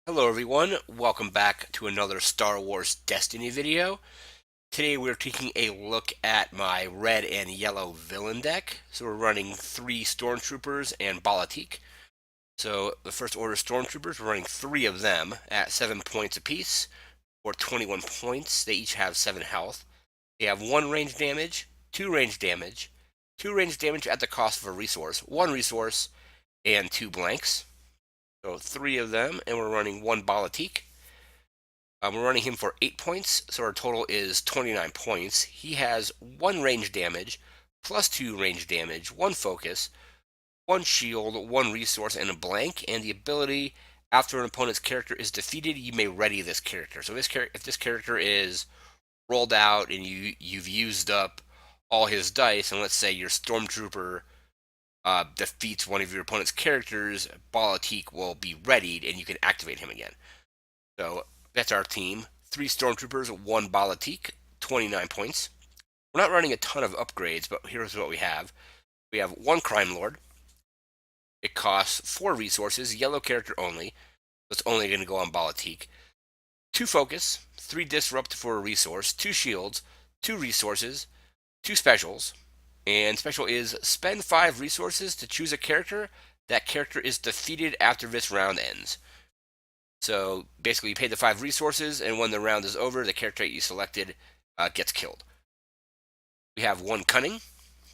Hello everyone, welcome back to another Star Wars Destiny video. Today we're taking a look at my red and yellow villain deck. So we're running 3 Stormtroopers and Bala Tik. So the first order Stormtroopers, we're running 3 of them at 7 points apiece, or 21 points. They each have 7 health. They have 1 range damage, 2 range damage, 2 range damage at the cost of a resource, 1 resource, and 2 blanks. So 3 of them, and we're running 1 Bala Tik. We're running him for 8 points, so our total is 29 points. He has 1 range damage, plus 2 range damage, 1 focus, 1 shield, 1 resource, and a blank. And the ability, after an opponent's character is defeated, you may ready this character. So if this character is rolled out and you've used up all his dice, and let's say your Stormtrooper defeats one of your opponent's characters, Bala Tik will be readied and you can activate him again. So that's our team. 3 Stormtroopers, 1 Bala Tik, 29 points. We're not running a ton of upgrades, but here's what we have. We have 1 Crime Lord. It costs 4 resources, yellow character only. So it's only going to go on Bala Tik. 2 Focus, 3 Disrupt for a resource, 2 Shields, 2 Resources, 2 Specials. And special is spend 5 resources to choose a character. That character is defeated after this round ends. So basically, you pay the 5 resources, and when the round is over, the character you selected gets killed. We have 1 Cunning,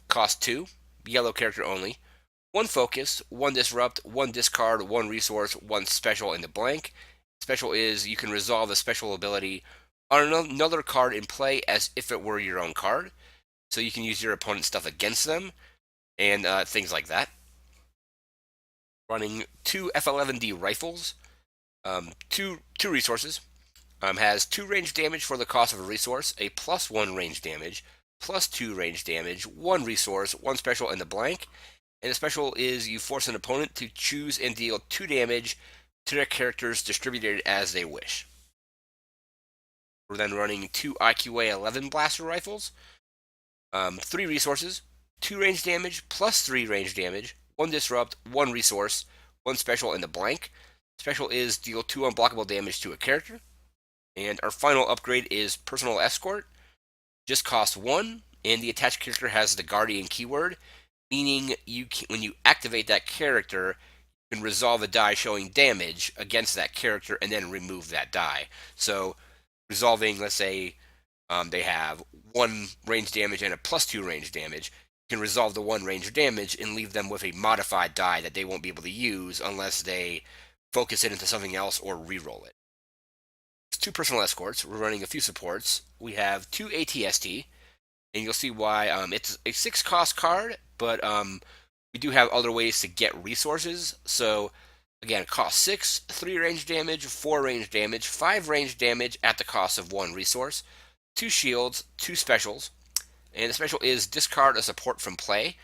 cost 2, yellow character only. 1 Focus, 1 Disrupt, 1 Discard, 1 Resource, 1 Special in the blank. Special is you can resolve a special ability on another card in play as if it were your own card. So you can use your opponent's stuff against them, and things like that. Running 2 F11D rifles. Two resources. Has 2 range damage for the cost of a resource, a plus 1 range damage, plus 2 range damage, 1 resource, 1 special in the blank. And the special is you force an opponent to choose and deal 2 damage to their characters distributed as they wish. We're then running 2 IQA 11 blaster rifles. 3 resources, 2 range damage, plus 3 range damage, 1 disrupt, 1 resource, 1 special in the blank. Special is deal 2 unblockable damage to a character. And our final upgrade is Personal Escort. Just costs 1, and the attached character has the Guardian keyword, meaning when you activate that character, you can resolve a die showing damage against that character and then remove that die. So resolving, let's say they have 1 range damage and a plus 2 range damage, you can resolve the 1 range damage and leave them with a modified die that they won't be able to use unless they focus it into something else or re-roll it. It's 2 personal escorts. We're running a few supports. We have 2 ATST, and you'll see why it's a 6 cost card, but we do have other ways to get resources. So again, it costs 6, 3 range damage, 4 range damage, 5 range damage at the cost of 1 resource, 2 shields, 2 specials, and the special is discard a support from play.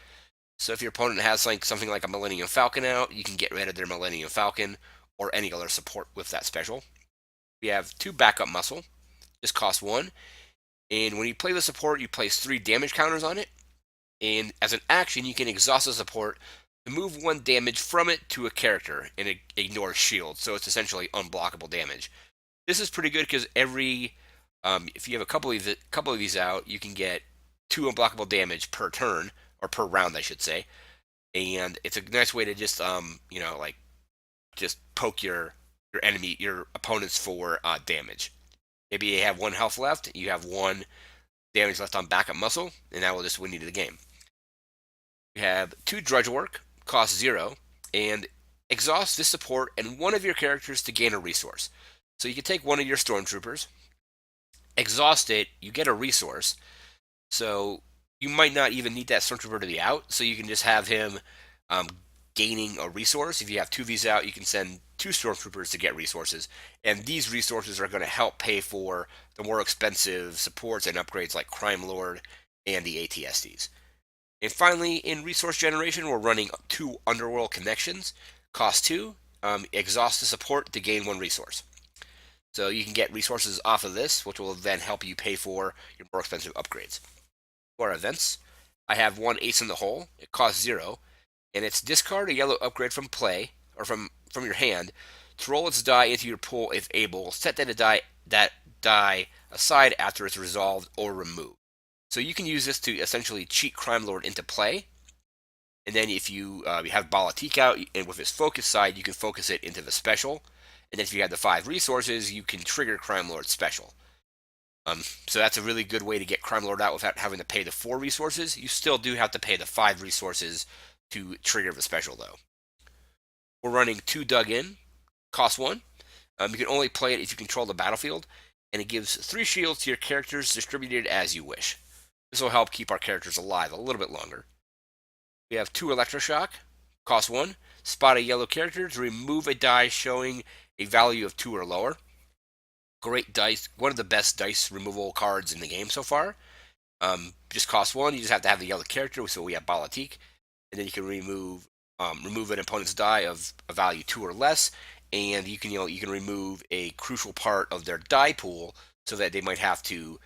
So if your opponent has something like a Millennium Falcon out, you can get rid of their Millennium Falcon or any other support with that special. We have 2 backup muscle, just cost 1. And when you play the support, you place 3 damage counters on it. And as an action, you can exhaust the support to move 1 damage from it to a character and it ignores shield. So it's essentially unblockable damage. This is pretty good because if you have a couple of these out, you can get 2 unblockable damage per turn, or per round, I should say. And it's a nice way to just just poke your opponents for damage. Maybe they have 1 health left, you have 1 damage left on backup muscle, and that will just win you the game. You have 2 Drudge work, cost 0, and exhaust this support and 1 of your characters to gain a resource. So you can take 1 of your Stormtroopers, exhaust it, you get a resource. So you might not even need that Stormtrooper to be out, so you can just have him gaining a resource. If you have 2 of these out, you can send 2 Stormtroopers to get resources, and these resources are going to help pay for the more expensive supports and upgrades like Crime Lord and the ATSDs. And finally, in resource generation, we're running 2 Underworld connections, cost 2, exhaust the support to gain 1 resource. So you can get resources off of this, which will then help you pay for your more expensive upgrades. For events, I have 1 Ace in the Hole. It costs 0, and it's discard a yellow upgrade from play, or from your hand, To roll its die into your pool if able, set that die aside after it's resolved or removed. So you can use this to essentially cheat Crime Lord into play. And then if you have Bala Tik out, and with his focus side, you can focus it into the special. And then if you have the 5 resources, you can trigger Crime Lord special. So that's a really good way to get Crime Lord out without having to pay the 4 resources. You still do have to pay the 5 resources to trigger the special, though. We're running 2 Dug In, cost 1. You can only play it if you control the battlefield, and it gives 3 shields to your characters distributed as you wish. This will help keep our characters alive a little bit longer. We have 2 Electroshock, cost 1. Spot a yellow character to remove a die showing a value of 2 or lower. Great dice, one of the best dice removal cards in the game so far. Just cost 1. You just have to have the yellow character, so we have Bala Tik, and then you can remove an opponent's die of a value 2 or less, and you can remove a crucial part of their die pool so that they might have to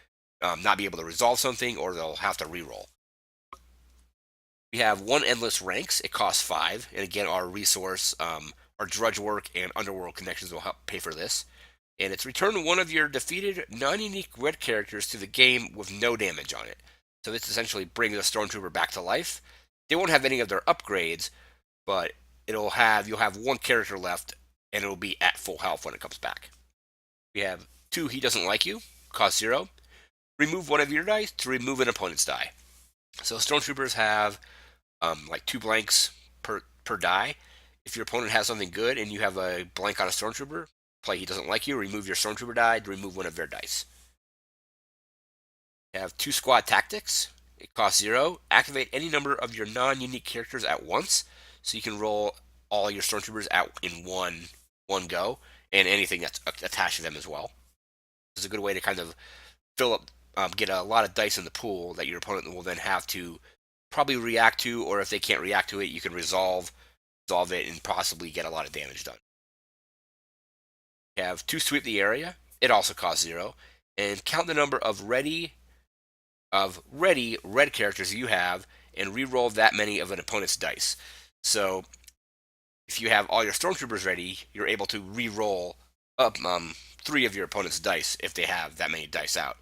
not be able to resolve something, or they'll have to reroll. We have 1 Endless Ranks. It costs 5, and again, our resource, our Drudge work and Underworld connections will help pay for this. And it's return one of your defeated non-unique red characters to the game with no damage on it. So this essentially brings a Stormtrooper back to life. They won't have any of their upgrades, but you'll have 1 character left, and it'll be at full health when it comes back. We have 2 He Doesn't Like You, cost 0. Remove one of your dice to remove an opponent's die. So Stormtroopers have like 2 blanks per die. If your opponent has something good and you have a blank on a Stormtrooper, play He Doesn't Like You, remove your Stormtrooper die to remove one of their dice. You have 2 Squad Tactics. It costs 0. Activate any number of your non-unique characters at once, so you can roll all your Stormtroopers out in one go, and anything that's attached to them as well. It's a good way to kind of fill up, get a lot of dice in the pool that your opponent will then have to probably react to, or if they can't react to it, you can resolve it and possibly get a lot of damage done. You have 2 Sweep the Area. It also costs 0. And count the number of ready red characters you have and re-roll that many of an opponent's dice. So if you have all your Stormtroopers ready, you're able to re-roll up 3 of your opponent's dice if they have that many dice out.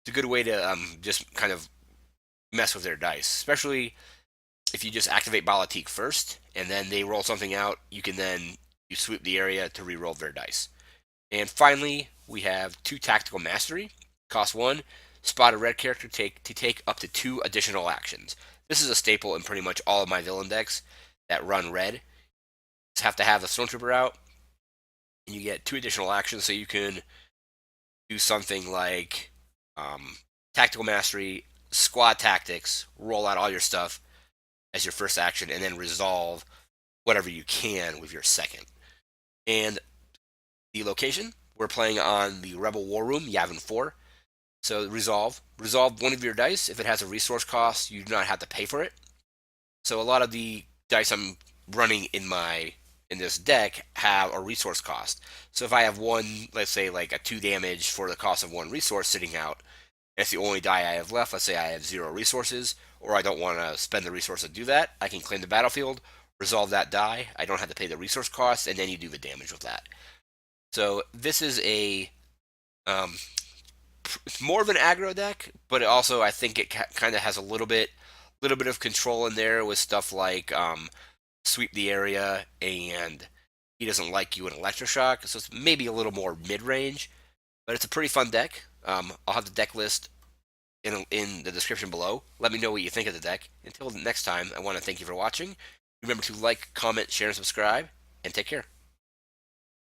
It's a good way to just kind of mess with their dice, especially if you just activate Bala Tik first and then they roll something out. You sweep the area to re-roll their dice. And finally, we have 2 Tactical Mastery. Cost 1. Spot a red character to take up to 2 additional actions. This is a staple in pretty much all of my villain decks that run red. Just have to have a Stormtrooper out, and you get 2 additional actions, so you can do something like Tactical Mastery, Squad Tactics, roll out all your stuff as your first action, and then resolve whatever you can with your second. And the location, we're playing on the Rebel War Room, Yavin 4. So resolve one of your dice. If it has a resource cost, you do not have to pay for it. So a lot of the dice I'm running in this deck have a resource cost. So if I have one, let's say like a 2 damage for the cost of 1 resource sitting out, and it's the only die I have left, let's say I have 0 resources, or I don't want to spend the resource to do that, I can claim the battlefield, resolve that die, I don't have to pay the resource cost, and then you do the damage with that. So this is it's more of an aggro deck, but also I think it kind of has a little bit of control in there with stuff like Sweep the Area and He Doesn't Like You and Electroshock. So it's maybe a little more mid-range, but it's a pretty fun deck. I'll have the deck list in the description below. Let me know what you think of the deck. Until next time, I want to thank you for watching. Remember to like, comment, share, and subscribe, and take care.